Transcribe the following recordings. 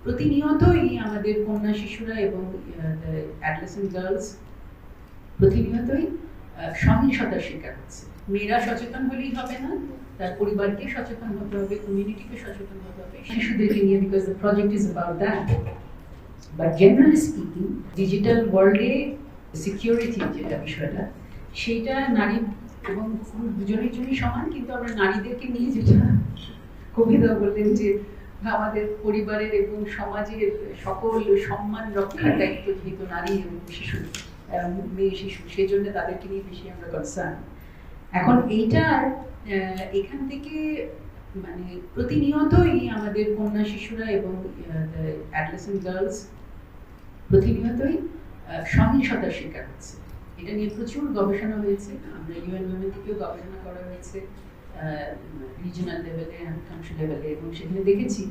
প্রতিনিয়তই আমাদের কন্যা শিশুরা এবং অ্যাডোলেসেন্ট গার্লস প্রতিনিয়তই সহিংসতার শিকার হচ্ছে। মেয়েরা সচেতন হলেই হবে না, তার পরিবারকে সচেতন হতে হবে, কমিউনিটিকে সচেতন হতে হবে শিশুদেরকে নিয়ে, because the project is about that. But generally speaking, digital ওয়ার্ল্ডে সিকিউরিটি যেটা বিষয়টা, সেইটা নারী এবং পুরুষ দুজনের জন্যই সমান। কিন্তু আমরা নারীদেরকে নিয়ে যেটা কবিতা বললেন যে আমাদের পরিবারের এবং সমাজের সকল সম্মান রক্ষার দায়িত্ব যেহেতু নারী এবং শিশু, মেয়ে শিশু, সেই জন্য তাদেরকে নিয়ে বেশি আমরা কনসার্ন। এখন এইটার এখান থেকে মানে প্রতিনিয়তই আমাদের কন্যা শিশুরা এবং অ্যাডোলেসেন্ট গার্লস প্রতিনিয়তই সহিংসতার শিকার হচ্ছে। এটা নিয়ে প্রচুর গবেষণা হয়েছে, আমরা ইউএন উইমেন থেকেও গবেষণা করা হয়েছে রিজিওনাল লেভেলে, কান্ট্রি লেভেলে, এবং সেখানে দেখেছি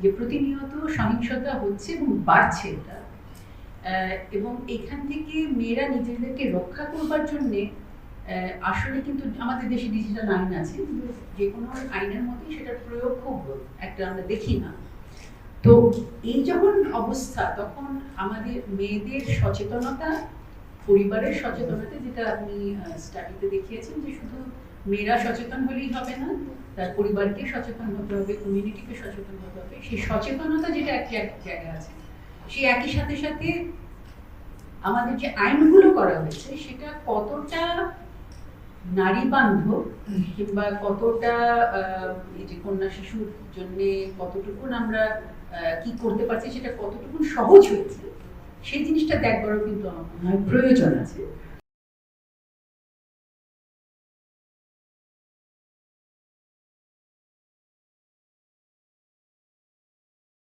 যে প্রতিনিয়ত সহিংসতা হচ্ছে এবং বাড়ছে এটা। এবং এখান থেকে মেয়েরা নিজেদেরকে রক্ষা করবার জন্যে আসলে কিন্তু আমাদের দেশে ডিজিটাল আইন আছে, কিন্তু যে কোনো আইনের মধ্যেই সেটার প্রয়োগ খুব একটা আমরা দেখি না। তো এই যখন অবস্থা, তখন আমাদের মেয়েদের সচেতনতা, পরিবারের সচেতনতা, যেটা আপনি স্টাডিতে দেখিয়েছেন যে শুধু মেয়েরা সচেতন হলেই হবে না, তার পরিবারকে সচেতন হতে হবে, কমিউনিটিকে সচেতন হতে হবে। সেই সচেতনতা যেটা এক জায়গায় আছে, সেই একই সাথে সাথে আমাদের যে আইনগুলো করা হয়েছে সেটা কতটা নারী বান্ধব কিংবা কতটা এই যে কন্যা শিশুর জন্য কতটুকু আমরা কি করতে পারছি, সেটা কতটুকু সহজ হয়েছে, সেই জিনিসটা দেখবারও কিন্তু আমার মনে হয় প্রয়োজন আছে।